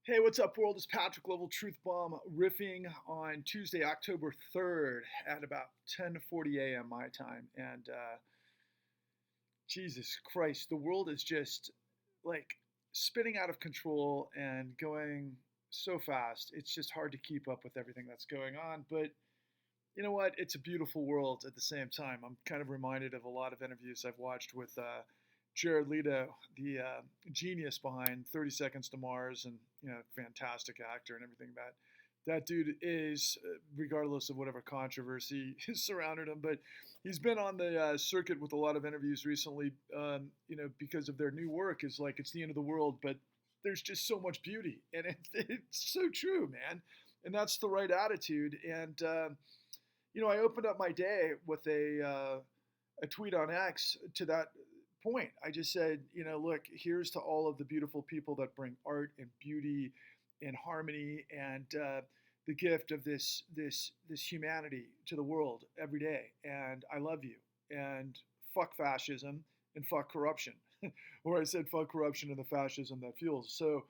Hey, what's up, world? It's Patrick Level Truth Bomb riffing on Tuesday, October 3rd at about 10:40 a.m. my time. And Jesus Christ, the world is just like spinning out of control and going so fast. It's just hard to keep up with everything that's going on. But you know what? It's a beautiful world at the same time. I'm kind of reminded of a lot of interviews I've watched with Jared Leto, the genius behind 30 Seconds to Mars, and fantastic actor and everything. That dude is, regardless of whatever controversy surrounded him, but he's been on the circuit with a lot of interviews recently. Because of their new work, is like it's the end of the world, but there's just so much beauty, and it's so true, man. And that's the right attitude. And I opened up my day with a tweet on X to that point. I just said, look, here's to all of the beautiful people that bring art and beauty and harmony and the gift of this humanity to the world every day. And I love you. And fuck fascism and fuck corruption. Or I said fuck corruption and the fascism that fuels. So,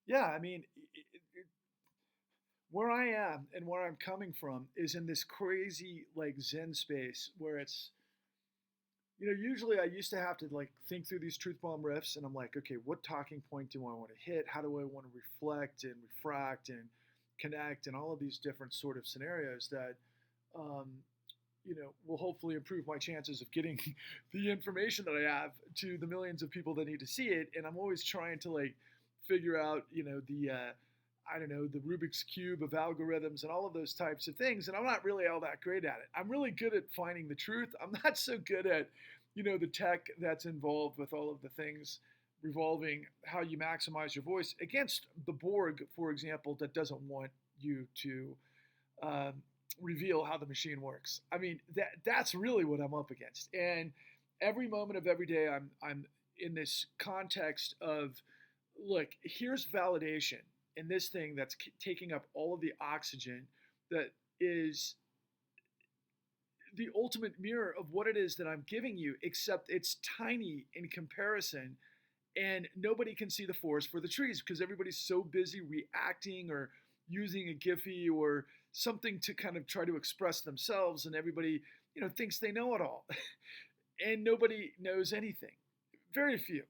yeah, I mean, where I am and where I'm coming from is in this crazy like Zen space where it's usually I used to have to like think through these truth bomb riffs, and I'm like, okay, what talking point do I want to hit? How do I want to reflect and refract and connect and all of these different sort of scenarios that, um, will hopefully improve my chances of getting the information that I have to the millions of people that need to see it. And I'm always trying to like figure out, the I don't know, the Rubik's Cube of algorithms and all of those types of things. And I'm not really all that great at it. I'm really good at finding the truth. I'm not so good at, the tech that's involved with all of the things revolving how you maximize your voice against the Borg, for example, that doesn't want you to um, reveal how the machine works. I mean, that's really what I'm up against. And every moment of every day, I'm in this context of, look, here's validation in this thing that's taking up all of the oxygen that is the ultimate mirror of what it is that I'm giving you, except it's tiny in comparison, and nobody can see the forest for the trees because everybody's so busy reacting or using a Giphy or something to kind of try to express themselves, and everybody thinks they know it all, and nobody knows anything. Very few.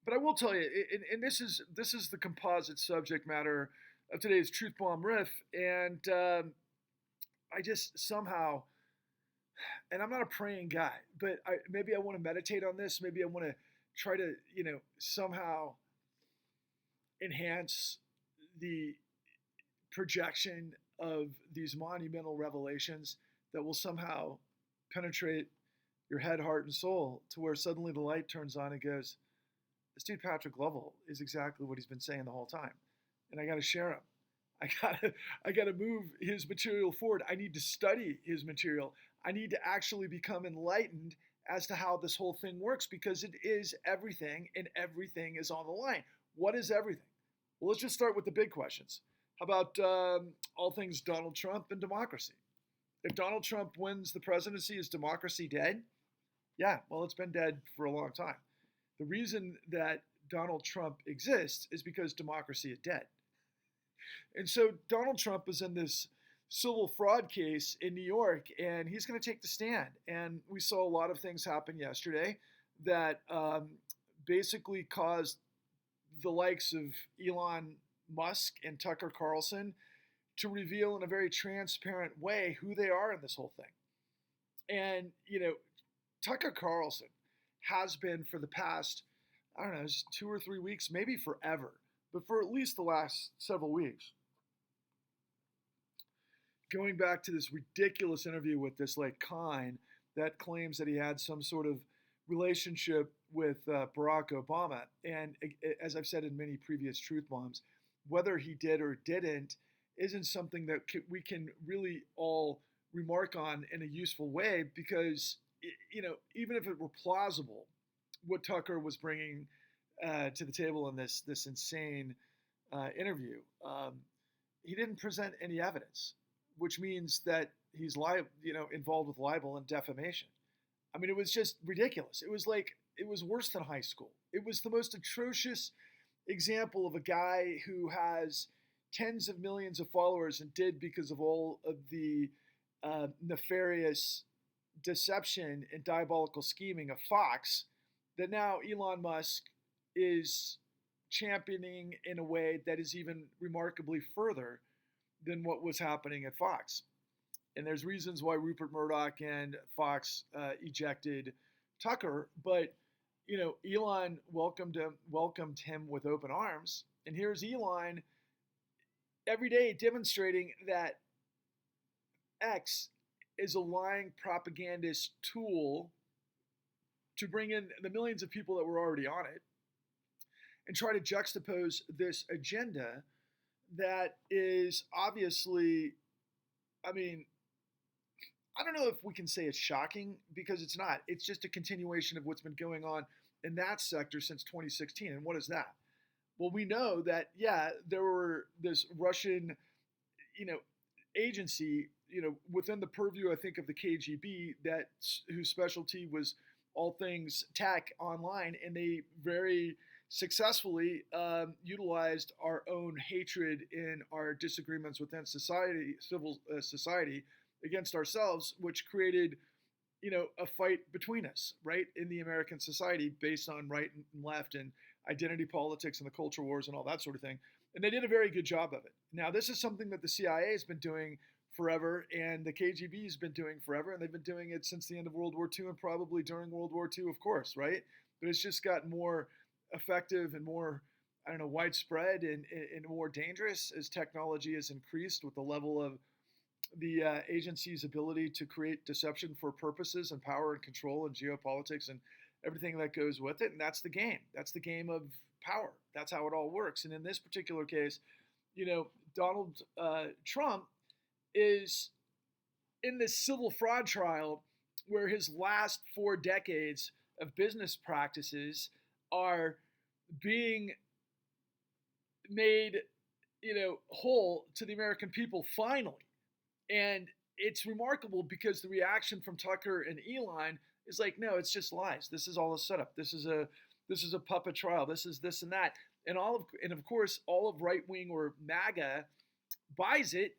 But I will tell you, and this is the composite subject matter of today's Truth Bomb Riff, and I just somehow, and I'm not a praying guy, but maybe I want to meditate on this. Maybe I want to try to, somehow enhance the projection of these monumental revelations that will somehow penetrate your head, heart, and soul to where suddenly the light turns on and goes, this dude Patrick Lovell is exactly what he's been saying the whole time, and I got to share him. I gotta move his material forward. I need to study his material. I need to actually become enlightened as to how this whole thing works, because it is everything, and everything is on the line. What is everything? Well, let's just start with the big questions. How about all things Donald Trump and democracy? If Donald Trump wins the presidency, is democracy dead? Yeah, well, it's been dead for a long time. The reason that Donald Trump exists is because democracy is dead. And so Donald Trump is in this civil fraud case in New York, and he's going to take the stand. And we saw a lot of things happen yesterday that basically caused the likes of Elon Musk and Tucker Carlson to reveal in a very transparent way who they are in this whole thing. And, Tucker Carlson has been for the past, I don't know, 2 or 3 weeks, maybe forever, but for at least the last several weeks, going back to this ridiculous interview with this like Kine that claims that he had some sort of relationship with Barack Obama. And as I've said in many previous truth bombs, whether he did or didn't isn't something that we can really all remark on in a useful way, because even if it were plausible what Tucker was bringing to the table in this insane interview, he didn't present any evidence, which means that he's involved with libel and defamation. I mean, it was just ridiculous. It was worse than high school. It was the most atrocious example of a guy who has tens of millions of followers and did because of all of the nefarious deception and diabolical scheming of Fox, that now Elon Musk is championing in a way that is even remarkably further than what was happening at Fox. And there's reasons why Rupert Murdoch and Fox ejected Tucker, but Elon welcomed him with open arms. And here's Elon every day demonstrating that X is a lying propagandist tool to bring in the millions of people that were already on it and try to juxtapose this agenda that is obviously, I mean, I don't know if we can say it's shocking, because it's not. It's just a continuation of what's been going on in that sector since 2016. And what is that? Well, we know that, yeah, there were this Russian, agency, within the purview, I think, of the KGB, that whose specialty was all things tech online, and they very successfully utilized our own hatred and our disagreements within society, civil society, against ourselves, which created, a fight between us, right, in the American society based on right and left and identity politics and the culture wars and all that sort of thing. And they did a very good job of it. Now, this is something that the CIA has been doing forever, and the KGB has been doing forever, and they've been doing it since the end of World War II and probably during World War II, of course, right? But it's just gotten more effective and more, I don't know, widespread and more dangerous as technology has increased with the level of the agency's ability to create deception for purposes and power and control and geopolitics and everything that goes with it. And that's the game. That's the game of power. That's how it all works. And in this particular case, Donald Trump is in this civil fraud trial where his last 4 decades of business practices are being made, whole to the American people finally. And it's remarkable because the reaction from Tucker and Elon is like, no, it's just lies. This is all a setup. This is a puppet trial. This is this and that. And of course, all of right wing or MAGA buys it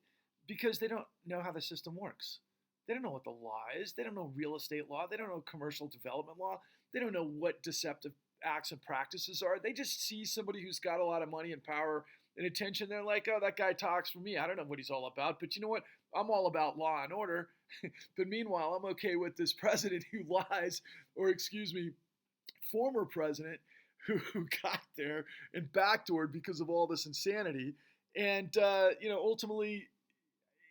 because they don't know how the system works. They don't know what the law is. They don't know real estate law. They don't know commercial development law. They don't know what deceptive acts and practices are. They just see somebody who's got a lot of money and power and attention. They're like, oh, that guy talks for me. I don't know what he's all about. But you know what? I'm all about law and order. But meanwhile, I'm okay with this president who lies, or excuse me, former president who got there and backdoored because of all this insanity. And, ultimately,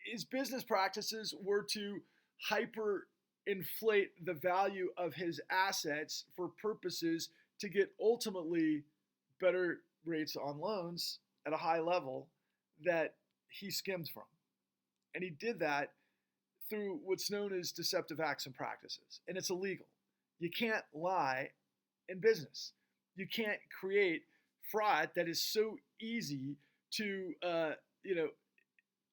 his business practices were to hyper inflate the value of his assets for purposes to get ultimately better rates on loans at a high level that he skimmed from. And he did that through what's known as deceptive acts and practices. And it's illegal. You can't lie in business. You can't create fraud that is so easy to,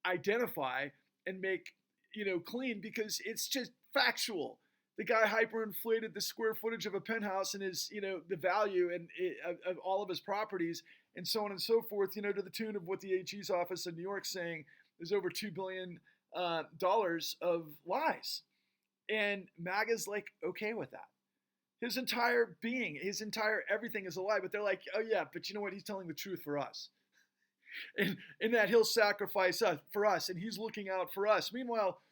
identify and make, clean, because it's just factual. The guy hyperinflated the square footage of a penthouse and his, the value of all of his properties and so on and so forth, to the tune of what the AG's office in New York saying there's over $2 billion of lies. And MAGA's like, okay with that. His entire being, his entire everything is a lie, but they're like, oh yeah, but you know what? He's telling the truth for us. And that he'll sacrifice us for us, and he's looking out for us. Meanwhile,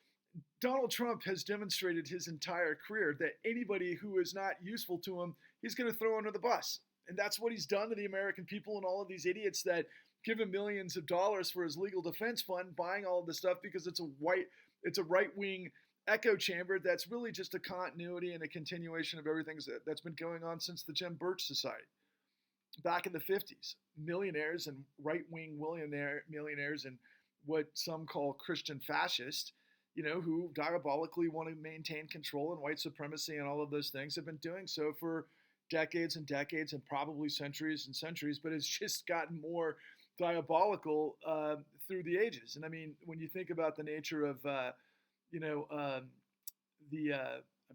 Donald Trump has demonstrated his entire career that anybody who is not useful to him, he's going to throw under the bus. And that's what he's done to the American people and all of these idiots that give him millions of dollars for his legal defense fund, buying all of this stuff because it's a right-wing echo chamber that's really just a continuity and a continuation of everything that's been going on since the Jim Birch Society. Back in the 50s, millionaires and right-wing millionaires and what some call Christian fascists, who diabolically want to maintain control and white supremacy and all of those things, have been doing so for decades and decades and probably centuries and centuries, but it's just gotten more diabolical through the ages. And I mean, when you think about the nature of, I'm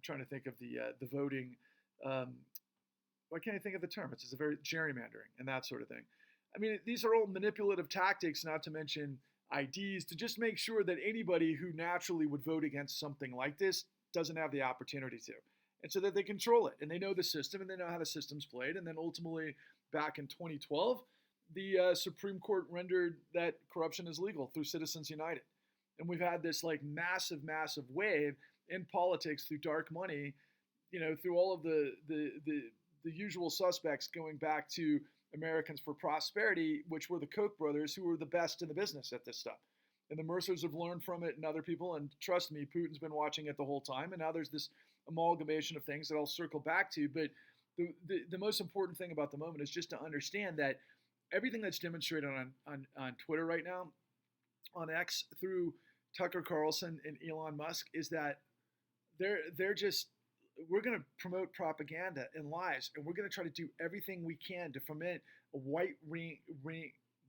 trying to think of the voting why can't I think of the term? It's a very gerrymandering and that sort of thing. I mean, these are all manipulative tactics, not to mention IDs, to just make sure that anybody who naturally would vote against something like this doesn't have the opportunity to. And so that they control it and they know the system and they know how the system's played. And then ultimately, back in 2012, the Supreme Court rendered that corruption is legal through Citizens United. And we've had this like massive, massive wave in politics through dark money, through all of the usual suspects going back to Americans for Prosperity, which were the Koch brothers, who were the best in the business at this stuff. And the Mercers have learned from it and other people. And trust me, Putin's been watching it the whole time. And now there's this amalgamation of things that I'll circle back to. But the most important thing about the moment is just to understand that everything that's demonstrated on Twitter right now, on X, through Tucker Carlson and Elon Musk, is that they're just, we're going to promote propaganda and lies, and we're going to try to do everything we can to foment a white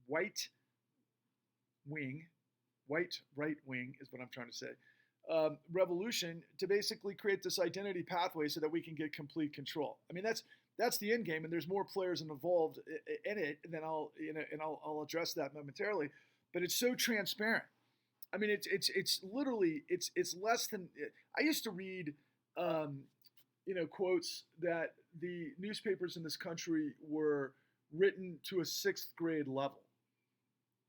right wing is what I'm trying to say, revolution to basically create this identity pathway so that we can get complete control. I mean, that's the end game, and there's more players involved in it. And then I'll address that momentarily. But it's so transparent. I mean, it's literally it's less than. I used to read, quotes that the newspapers in this country were written to a 6th grade level.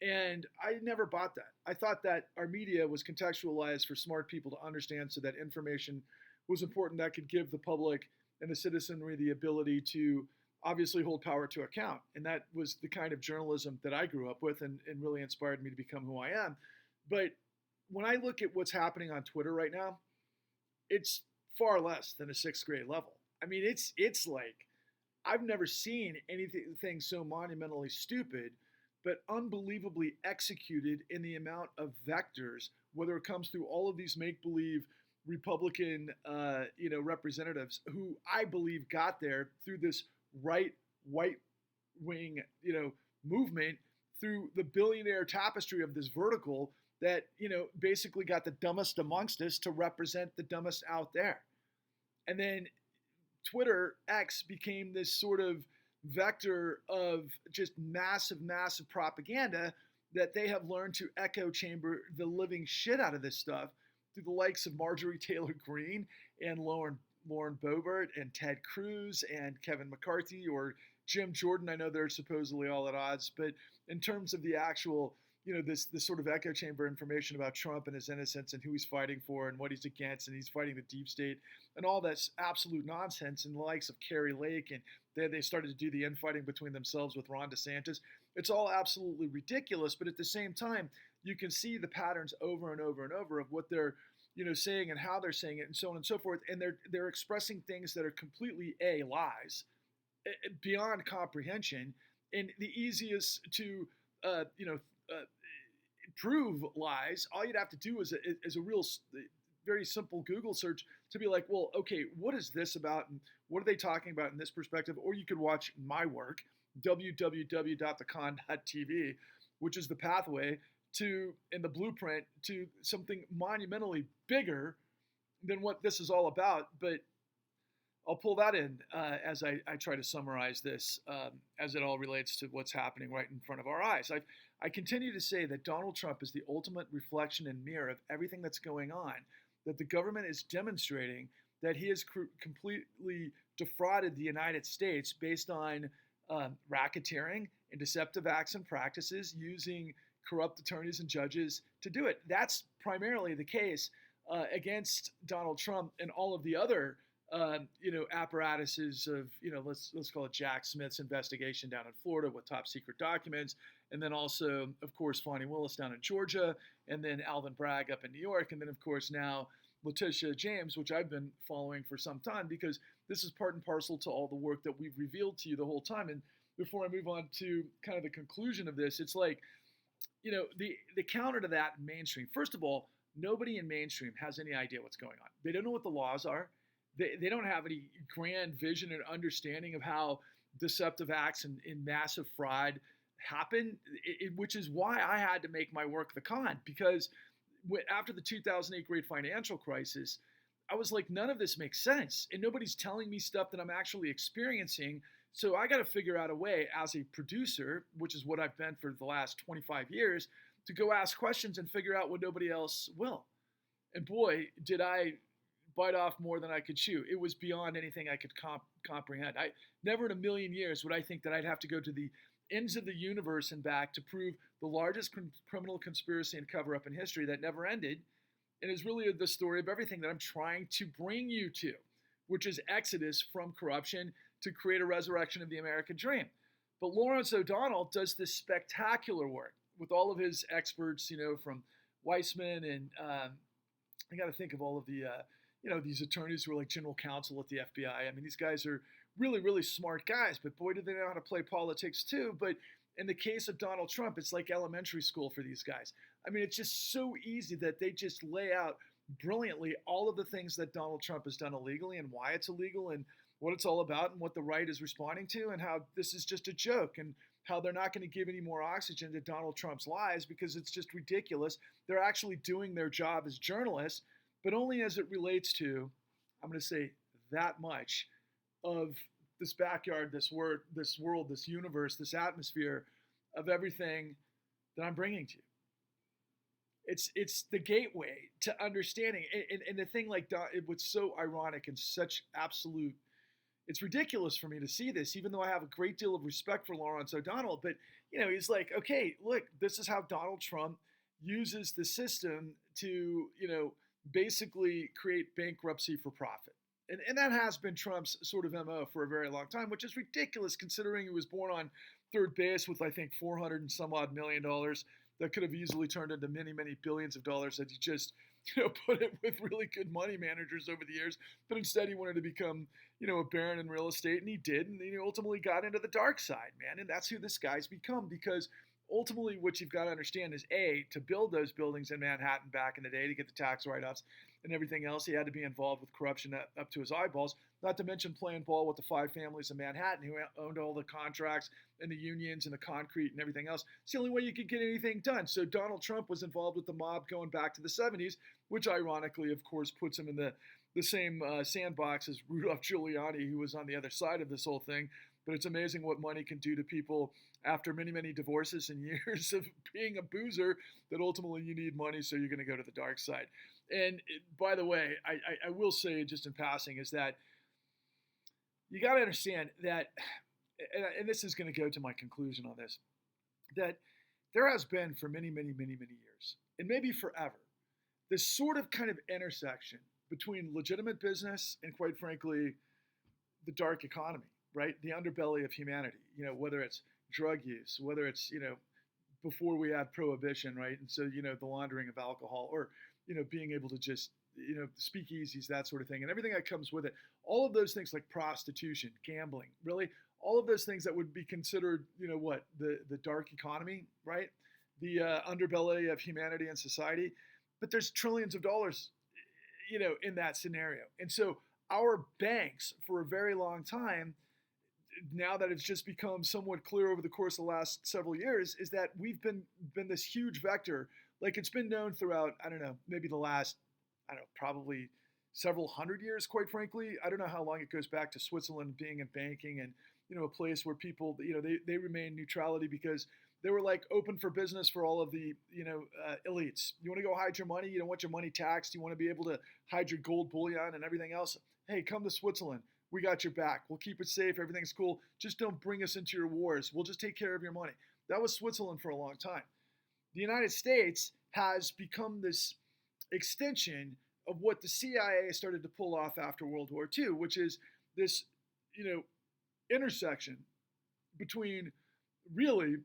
And I never bought that. I thought that our media was contextualized for smart people to understand, so that information was important that could give the public and the citizenry the ability to obviously hold power to account. And that was the kind of journalism that I grew up with and really inspired me to become who I am. But when I look at what's happening on Twitter right now, it's far less than a 6th grade level. I mean, it's like, I've never seen anything so monumentally stupid, but unbelievably executed in the amount of vectors, whether it comes through all of these make-believe Republican, representatives who I believe got there through this right wing, movement, through the billionaire tapestry of this vertical that, basically got the dumbest amongst us to represent the dumbest out there. And then Twitter X became this sort of vector of just massive, massive propaganda that they have learned to echo chamber the living shit out of this stuff through the likes of Marjorie Taylor Greene and Lauren Boebert and Ted Cruz and Kevin McCarthy or Jim Jordan. I know they're supposedly all at odds, but in terms of the actual, this sort of echo chamber information about Trump and his innocence and who he's fighting for and what he's against, and he's fighting the deep state and all that's absolute nonsense, and the likes of Carrie Lake, and they started to do the infighting between themselves with Ron DeSantis. It's all absolutely ridiculous, but at the same time, you can see the patterns over and over and over of what they're, saying and how they're saying it and so on and so forth. And they're expressing things that are completely lies, beyond comprehension. And the easiest to, prove lies, all you'd have to do is a real, very simple Google search to be like, well, okay, what is this about? And what are they talking about in this perspective? Or you could watch my work, www.thecon.tv, which is the pathway to, and the blueprint to something monumentally bigger than what this is all about. But I'll pull that in as I try to summarize this as it all relates to what's happening right in front of our eyes. I continue to say that Donald Trump is the ultimate reflection and mirror of everything that's going on, that the government is demonstrating that he has completely defrauded the United States based on racketeering and deceptive acts and practices using corrupt attorneys and judges to do it. That's primarily the case against Donald Trump and all of the other apparatuses of, let's call it Jack Smith's investigation down in Florida with top secret documents. And then also, of course, Fonnie Willis down in Georgia, and then Alvin Bragg up in New York. And then, of course, now Letitia James, which I've been following for some time, because this is part and parcel to all the work that we've revealed to you the whole time. And before I move on to kind of the conclusion of this, it's like, the counter to that in mainstream. First of all, nobody in mainstream has any idea what's going on. They don't know what the laws are. They don't have any grand vision or understanding of how deceptive acts and massive fraud happen, which is why I had to make my work the con, because after the 2008 great financial crisis, I was like, none of this makes sense. And nobody's telling me stuff that I'm actually experiencing. So I got to figure out a way as a producer, which is what I've been for the last 25 years, to go ask questions and figure out what nobody else will. And boy, did I bite off more than I could chew. It was beyond anything I could comprehend. I never in a million years would I think that I'd have to go to the ends of the universe and back to prove the largest criminal conspiracy and cover up in history that never ended. And is really the story of everything that I'm trying to bring you to, which is exodus from corruption to create a resurrection of the American dream. But Lawrence O'Donnell does this spectacular work with all of his experts, from Weissman and I got to think of all of the, these attorneys who are like general counsel at the FBI. I mean, these guys are really, really smart guys, but boy, do they know how to play politics too. But in the case of Donald Trump, it's like elementary school for these guys. I mean, it's just so easy that they just lay out brilliantly all of the things that Donald Trump has done illegally and why it's illegal and what it's all about and what the right is responding to and how this is just a joke and how they're not going to give any more oxygen to Donald Trump's lies because it's just ridiculous. They're actually doing their job as journalists, but only as it relates to, I'm going to say that much, of this backyard, this world, this universe, this atmosphere of everything that I'm bringing to you. It's the gateway to understanding. And the thing it was so ironic and such absolute, it's ridiculous for me to see this, even though I have a great deal of respect for Lawrence O'Donnell. But, he's like, okay, look, this is how Donald Trump uses the system to, basically create bankruptcy for profit. And that has been Trump's sort of MO for a very long time, which is ridiculous considering he was born on third base with, I think, $400 and some odd million that could have easily turned into many, many billions of dollars that he just, put it with really good money managers over the years. But instead he wanted to become, a baron in real estate, and he did. And he ultimately got into the dark side, man. And that's who this guy's become, because ultimately what you've got to understand is, A, to build those buildings in Manhattan back in the day to get the tax write-offs and everything else, he had to be involved with corruption up to his eyeballs, not to mention playing ball with the five families in Manhattan who owned all the contracts and the unions and the concrete and everything else. It's the only way you could get anything done. So Donald Trump was involved with the mob going back to the 70s, which ironically, of course, puts him in the same sandbox as Rudolph Giuliani, who was on the other side of this whole thing. But it's amazing what money can do to people after many, many divorces and years of being a boozer, that ultimately you need money, so you're going to go to the dark side. And by the way, I will say just in passing is that you got to understand that, and this is going to go to my conclusion on this, that there has been for many, many, many, many years, and maybe forever, this sort of kind of intersection between legitimate business and, quite frankly, the dark economy, right? The underbelly of humanity, whether it's drug use, whether it's, before we had prohibition, right? And so, the laundering of alcohol, or, being able to just, speakeasies, that sort of thing, and everything that comes with it. All of those things like prostitution, gambling, really, all of those things that would be considered, the dark economy, right? The underbelly of humanity and society. But there's trillions of dollars, in that scenario. And so our banks, for a very long time, now that it's just become somewhat clear over the course of the last several years, is that we've been this huge vector. Like, it's been known throughout, I don't know, maybe the last, probably several hundred years, quite frankly. I don't know how long it goes back to Switzerland being in banking and, a place where people, they remain neutrality because they were like open for business for all of the, elites. You want to go hide your money? You don't want your money taxed. You want to be able to hide your gold bullion and everything else? Hey, come to Switzerland. We got your back. We'll keep it safe. Everything's cool. Just don't bring us into your wars. We'll just take care of your money. That was Switzerland for a long time. The United States has become this extension of what the CIA started to pull off after World War II, which is this, intersection between really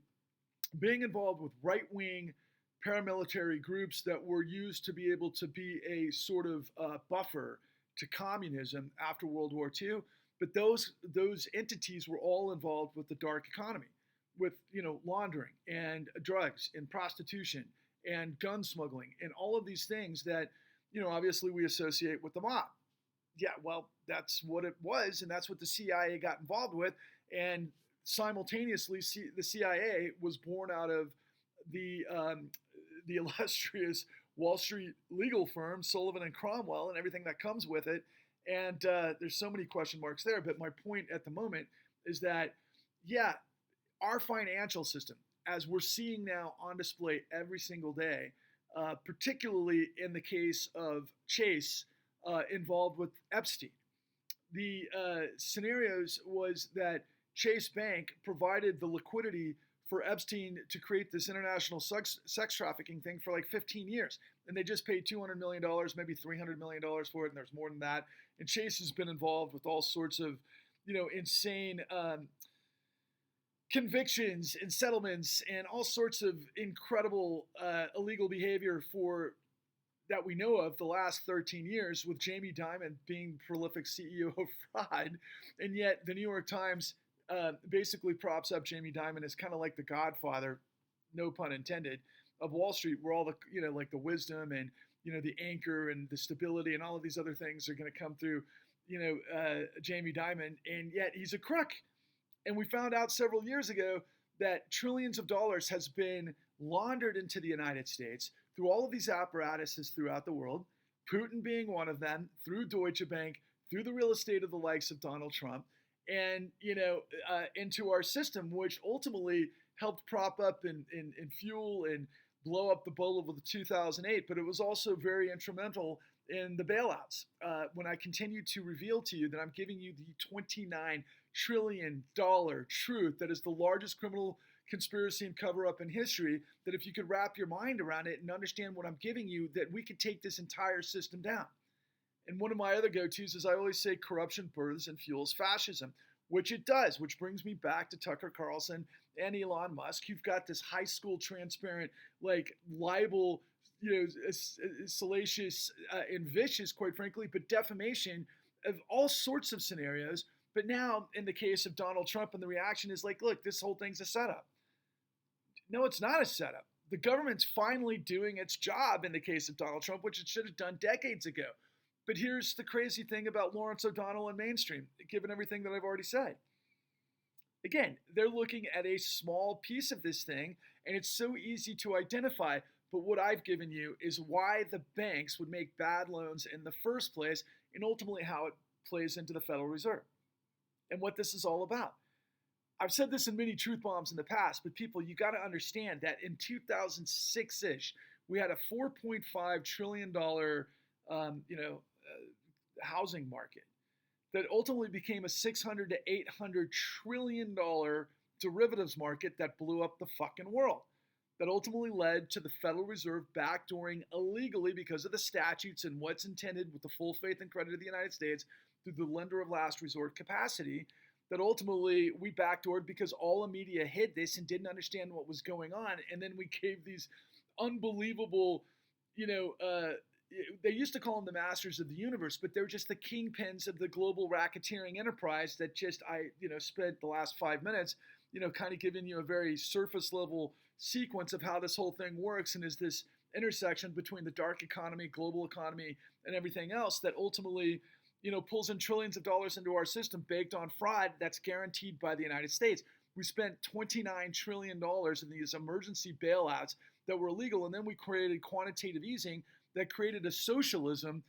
being involved with right-wing paramilitary groups that were used to be able to be a sort of buffer to communism after World War II. But those entities were all involved with the dark economy, with laundering and drugs and prostitution and gun smuggling and all of these things that obviously we associate with the mob. Yeah, well, that's what it was, and that's what the CIA got involved with. And simultaneously, the CIA was born out of the illustrious Wall Street legal firm, Sullivan and Cromwell, and everything that comes with it. And there's so many question marks there. But my point at the moment is that, yeah, our financial system, as we're seeing now on display every single day, particularly in the case of Chase involved with Epstein. The scenarios was that Chase Bank provided the liquidity for Epstein to create this international sex trafficking thing for like 15 years. And they just paid $200 million, maybe $300 million for it, and there's more than that. And Chase has been involved with all sorts of, insane convictions and settlements and all sorts of incredible illegal behavior for that we know of the last 13 years, with Jamie Dimon being prolific CEO of fraud. And yet the New York Times basically props up Jamie Dimon as kind of like the godfather, no pun intended, of Wall Street, where all the, like the wisdom and, the anchor and the stability and all of these other things are going to come through, Jamie Dimon. And yet he's a crook. And we found out several years ago that trillions of dollars has been laundered into the United States through all of these apparatuses throughout the world, Putin being one of them, through Deutsche Bank, through the real estate of the likes of Donald Trump, and into our system, which ultimately helped prop up and fuel and blow up the bubble of 2008. But it was also very instrumental in the bailouts. When I continue to reveal to you that I'm giving you the $29 trillion truth that is the largest criminal conspiracy and cover-up in history, that if you could wrap your mind around it and understand what I'm giving you, that we could take this entire system down. And one of my other go-tos is I always say corruption births and fuels fascism, which it does, which brings me back to Tucker Carlson and Elon Musk. You've got this high school transparent, like libel, salacious and vicious, quite frankly, but defamation of all sorts of scenarios. But now, in the case of Donald Trump, and the reaction is like, look, this whole thing's a setup. No, it's not a setup. The government's finally doing its job in the case of Donald Trump, which it should have done decades ago. But here's the crazy thing about Lawrence O'Donnell and mainstream, given everything that I've already said. Again, they're looking at a small piece of this thing, and it's so easy to identify. But what I've given you is why the banks would make bad loans in the first place, and ultimately how it plays into the Federal Reserve and what this is all about. I've said this in many truth bombs in the past, but people, you got to understand that in 2006-ish, we had a $4.5 trillion, housing market that ultimately became a $600 to $800 trillion derivatives market that blew up the fucking world. That ultimately led to the Federal Reserve backdooring illegally, because of the statutes and what's intended with the full faith and credit of the United States through the lender of last resort capacity, that ultimately we backdoored because all the media hid this and didn't understand what was going on. And then we gave these unbelievable, they used to call them the masters of the universe, but they're just the kingpins of the global racketeering enterprise that I spent the last 5 minutes, kind of giving you a very surface level sequence of how this whole thing works, and is this intersection between the dark economy, global economy, and everything else that ultimately pulls in trillions of dollars into our system baked on fraud that's guaranteed by the United States. We spent $29 trillion in these emergency bailouts that were illegal, and then we created quantitative easing that created a socialism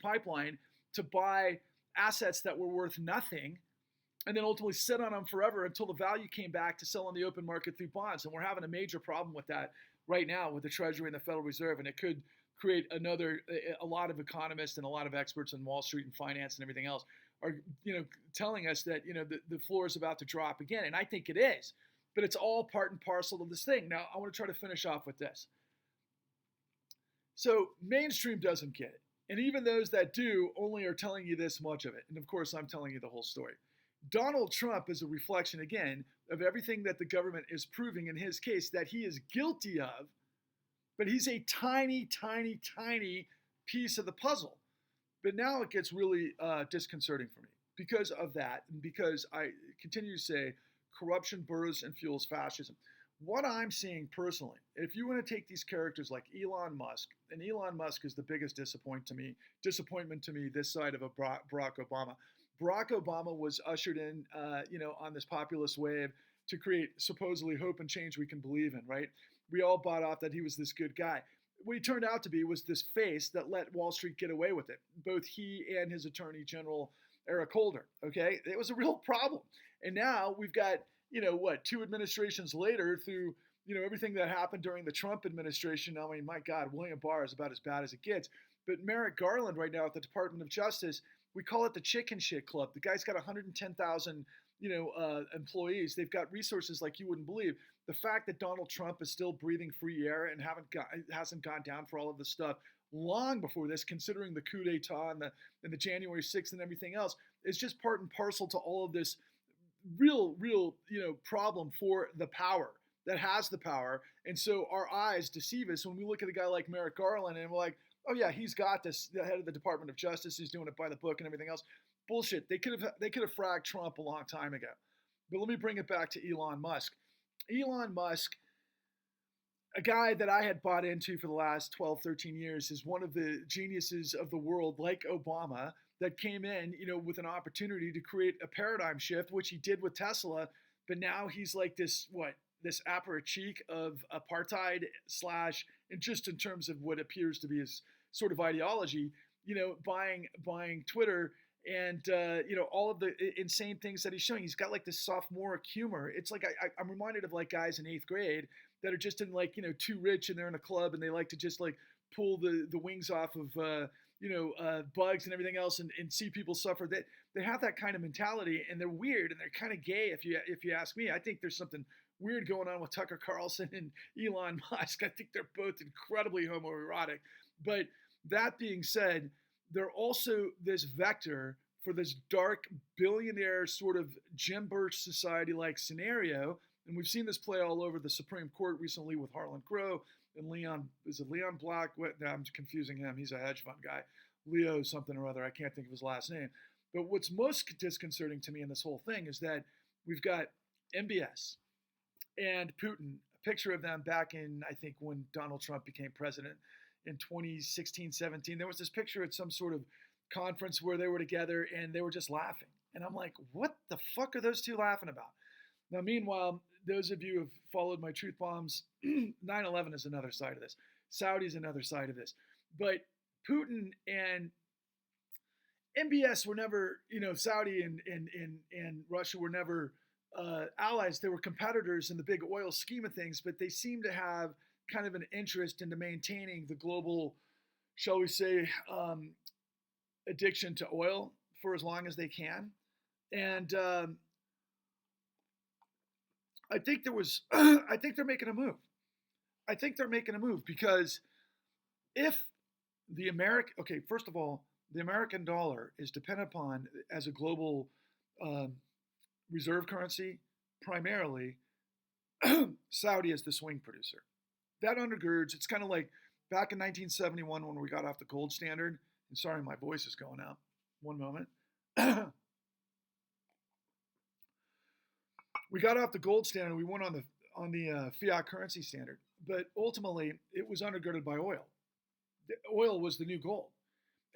pipeline to buy assets that were worth nothing, and then ultimately sit on them forever until the value came back to sell on the open market through bonds. And we're having a major problem with that right now with the Treasury and the Federal Reserve, and it could create a lot of economists and a lot of experts in Wall Street and finance and everything else are, telling us that, the floor is about to drop again. And I think it is, but it's all part and parcel of this thing. Now, I want to try to finish off with this. So mainstream doesn't get it. And even those that do only are telling you this much of it. And of course, I'm telling you the whole story. Donald Trump is a reflection, again, of everything that the government is proving in his case that he is guilty of, but he's a tiny, tiny, tiny piece of the puzzle. But now it gets really disconcerting for me because of that, and because I continue to say corruption births and fuels fascism. What I'm seeing personally, if you want to take these characters like Elon Musk, and Elon Musk is the biggest disappointment to me this side of a Barack Obama. Barack Obama was ushered in, on this populist wave to create supposedly hope and change we can believe in, right? We all bought off that he was this good guy. What he turned out to be was this face that let Wall Street get away with it. Both he and his attorney general, Eric Holder, okay? It was a real problem. And now we've got, what, 2 administrations later through, everything that happened during the Trump administration. I mean, my God, William Barr is about as bad as it gets. But Merrick Garland right now at the Department of Justice, we call it the chicken shit club. The guy's got 110,000, employees. They've got resources like you wouldn't believe. The fact that Donald Trump is still breathing free air and hasn't gone down for all of this stuff long before this, considering the coup d'etat and the January 6th and everything else, is just part and parcel to all of this real, problem for the power that has the power. And so our eyes deceive us when we look at a guy like Merrick Garland and we're like, oh yeah, he's got this, the head of the Department of Justice, he's doing it by the book and everything else. Bullshit. They could have fragged Trump a long time ago. But let me bring it back to Elon Musk. Elon Musk, a guy that I had bought into for the last 12, 13 years, is one of the geniuses of the world, like Obama, that came in, with an opportunity to create a paradigm shift, which he did with Tesla. But now he's like this apparatchik of apartheid / and just in terms of what appears to be his sort of ideology, buying Twitter and all of the insane things that he's showing. He's got like this sophomoric humor. It's like I'm reminded of like guys in 8th grade that are just in like too rich and they're in a club and they like to just like pull the wings off of bugs and everything else and see people suffer. They have that kind of mentality and they're weird and they're kind of gay if you ask me. I think there's something weird going on with Tucker Carlson and Elon Musk. I think they're both incredibly homoerotic. But that being said, they're also this vector for this dark billionaire sort of Jim Birch society-like scenario. And we've seen this play all over the Supreme Court recently with Harlan Crow and Leon Black? No, I'm confusing him. He's a hedge fund guy. Leo something or other. I can't think of his last name. But what's most disconcerting to me in this whole thing is that we've got MBS and Putin, a picture of them back in, I think, when Donald Trump became president in 2016, 17. There was this picture at some sort of conference where they were together and they were just laughing. And I'm like, what the fuck are those two laughing about? Now, meanwhile, those of you who have followed my truth bombs, 9/11 is another side of this. Saudi is another side of this. But Putin and MBS were never, Saudi and Russia were never allies. They were competitors in the big oil scheme of things, but they seem to have kind of an interest into maintaining the global, shall we say, addiction to oil for as long as they can. And I think I think they're making a move. I think they're making a move because if first of all, the American dollar is dependent upon as a global reserve currency, primarily Saudi is the swing producer. That undergirds, it's kind of like back in 1971 when we got off the gold standard. And sorry, my voice is going out. One moment. We got off the gold standard. We went on the fiat currency standard, but ultimately it was undergirded by oil. The oil was the new gold,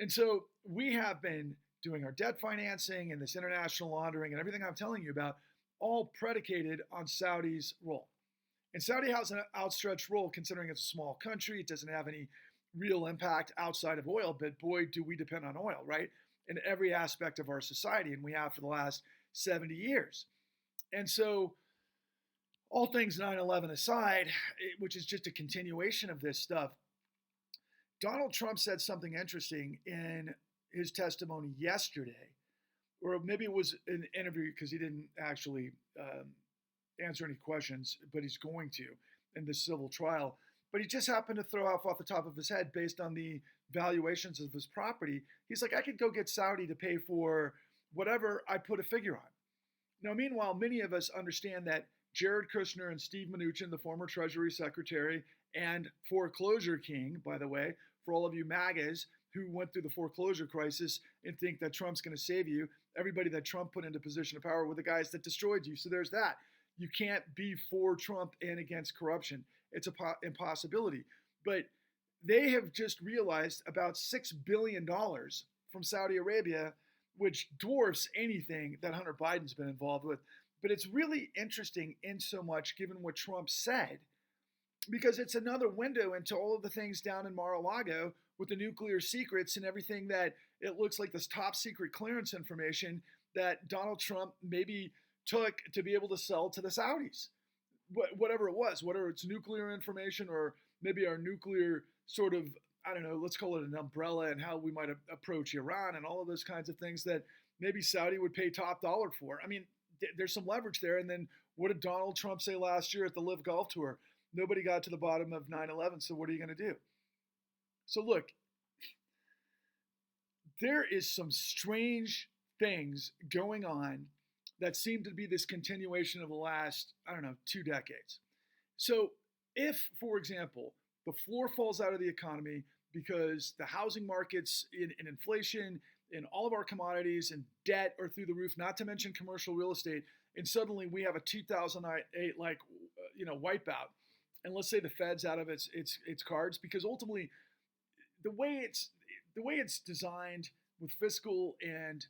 and so we have been doing our debt financing and this international laundering and everything I'm telling you about, all predicated on Saudi's role. And Saudi has an outstretched role considering it's a small country. It doesn't have any real impact outside of oil, but boy, do we depend on oil, right? In every aspect of our society, and we have for the last 70 years. And so all things 9/11 aside, which is just a continuation of this stuff, Donald Trump said something interesting in his testimony yesterday, or maybe it was an interview because he didn't actually answer any questions, but he's going to in this civil trial. But he just happened to throw off the top of his head based on the valuations of his property. He's like, I could go get Saudi to pay for whatever I put a figure on. Now, meanwhile, many of us understand that Jared Kushner and Steve Mnuchin, the former Treasury Secretary and foreclosure king, by the way, for all of you MAGAs who went through the foreclosure crisis and think that Trump's going to save you, everybody that Trump put into position of power were the guys that destroyed you. So there's that. You can't be for Trump and against corruption. It's an impossibility. But they have just realized about $6 billion from Saudi Arabia, which dwarfs anything that Hunter Biden's been involved with. But it's really interesting in so much given what Trump said, because it's another window into all of the things down in Mar-a-Lago with the nuclear secrets and everything that it looks like this top secret clearance information that Donald Trump maybe took to be able to sell to the Saudis. Whatever it was, whether it's nuclear information or maybe our nuclear sort of, I don't know, let's call it an umbrella and how we might approach Iran and all of those kinds of things that maybe Saudi would pay top dollar for. I mean, there's some leverage there. And then what did Donald Trump say last year at the Live Golf Tour? Nobody got to the bottom of 9/11, so what are you going to do? So look, there is some strange things going on that seem to be this continuation of the last, I don't know, 2 decades. So if, for example, the floor falls out of the economy because the housing markets in inflation, in all of our commodities and debt are through the roof, not to mention commercial real estate, and suddenly we have a 2008 wipeout, and let's say the Fed's out of its cards, because ultimately the way it's designed with fiscal and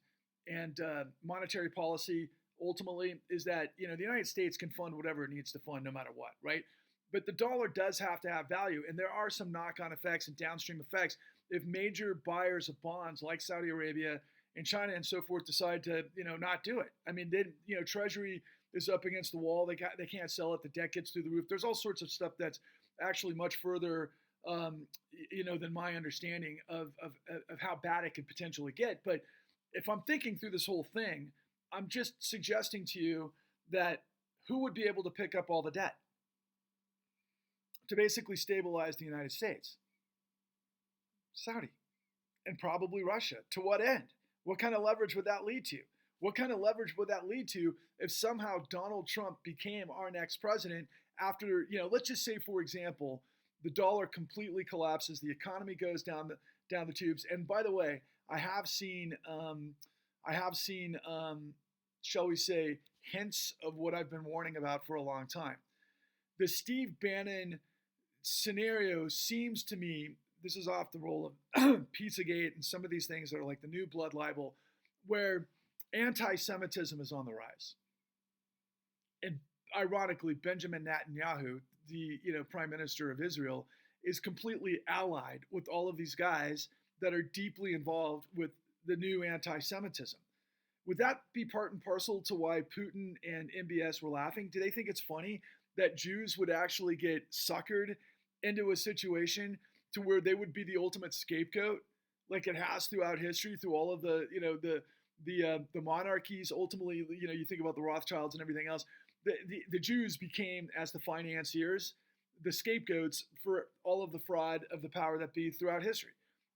monetary policy ultimately is that the United States can fund whatever it needs to fund no matter what, right? But the dollar does have to have value, and there are some knock-on effects and downstream effects if major buyers of bonds like Saudi Arabia and China and so forth decide to not do it. I mean, then Treasury is up against the wall. They can't sell it. The debt gets through the roof. There's all sorts of stuff that's actually much further than my understanding of how bad it could potentially get. But if I'm thinking through this whole thing, I'm just suggesting to you that who would be able to pick up all the debt to basically stabilize the United States? Saudi, and probably Russia. To what end? What kind of leverage would that lead to? What kind of leverage would that lead to if somehow Donald Trump became our next president after, let's just say, for example, the dollar completely collapses, the economy goes down the tubes. And by the way, I have seen, shall we say, hints of what I've been warning about for a long time. The Steve Bannon scenario seems to me, this is off the roll of Pizzagate and some of these things that are like the new blood libel, where anti-Semitism is on the rise. And ironically, Benjamin Netanyahu, the Prime Minister of Israel, is completely allied with all of these guys that are deeply involved with the new anti-Semitism. Would that be part and parcel to why Putin and MBS were laughing? Do they think it's funny that Jews would actually get suckered into a situation to where they would be the ultimate scapegoat, like it has throughout history, through all of the the monarchies? Ultimately, you think about the Rothschilds and everything else. The Jews became, as the financiers, the scapegoats for all of the fraud of the power that be throughout history.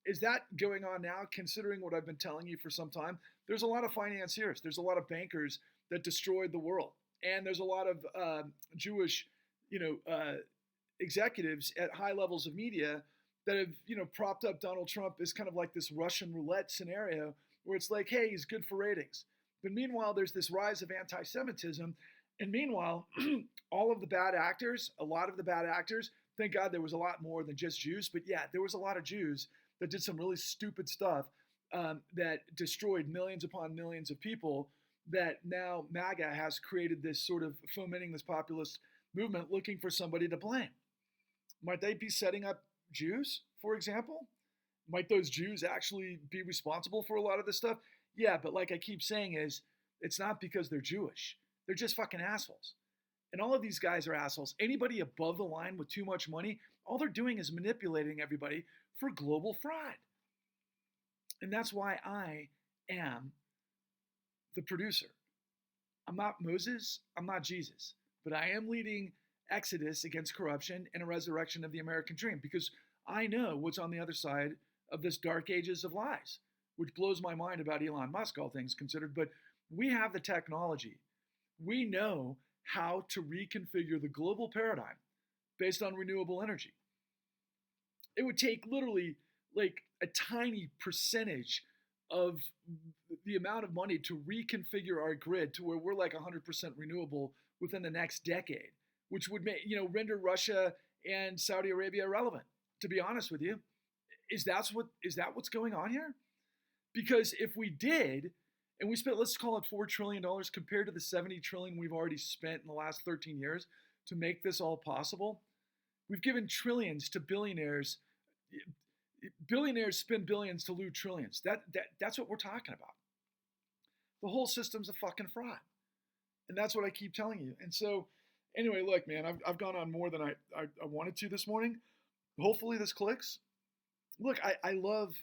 Is that going on now, considering what I've been telling you for some time? There's a lot of financiers. There's a lot of bankers that destroyed the world. And there's a lot of Jewish, executives at high levels of media that have, propped up Donald Trump as kind of like this Russian roulette scenario where it's like, hey, he's good for ratings. But meanwhile, there's this rise of anti-Semitism. And meanwhile, all of the bad actors, a lot of the bad actors, thank God there was a lot more than just Jews. But yeah, there was a lot of Jews that did some really stupid stuff that destroyed millions upon millions of people, that now MAGA has created this sort of fomenting this populist movement looking for somebody to blame. Might they be setting up Jews, for example? Might those Jews actually be responsible for a lot of this stuff? Yeah, but like I keep saying it's not because they're Jewish. They're just fucking assholes. And all of these guys are assholes. Anybody above the line with too much money, all they're doing is manipulating everybody for global fraud. And that's why I am the producer. I'm not Moses, I'm not Jesus, but I am leading exodus against corruption and a resurrection of the American dream, because I know what's on the other side of this dark ages of lies, which blows my mind about Elon Musk, all things considered. But we have the technology. We know how to reconfigure the global paradigm based on renewable energy. It would take literally like a tiny percentage of the amount of money to reconfigure our grid to where we're like 100% renewable within the next decade, which would make, render Russia and Saudi Arabia irrelevant. To be honest with you, is that what's going on here? Because if we did, And we spent, let's call it $4 trillion compared to the 70 trillion we've already spent in the last 13 years to make this all possible. We've given trillions to billionaires. Billionaires spend billions to loot trillions. That's what we're talking about. The whole system's a fucking fraud. And that's what I keep telling you. And so, anyway, look, man, I've gone on more than I wanted to this morning. Hopefully this clicks. Look, I love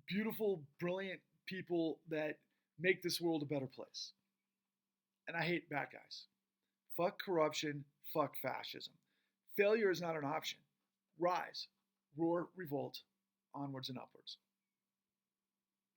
beautiful, brilliant people that make this world a better place. And I hate bad guys. Fuck corruption, fuck fascism. Failure is not an option. Rise, roar, revolt, onwards and upwards.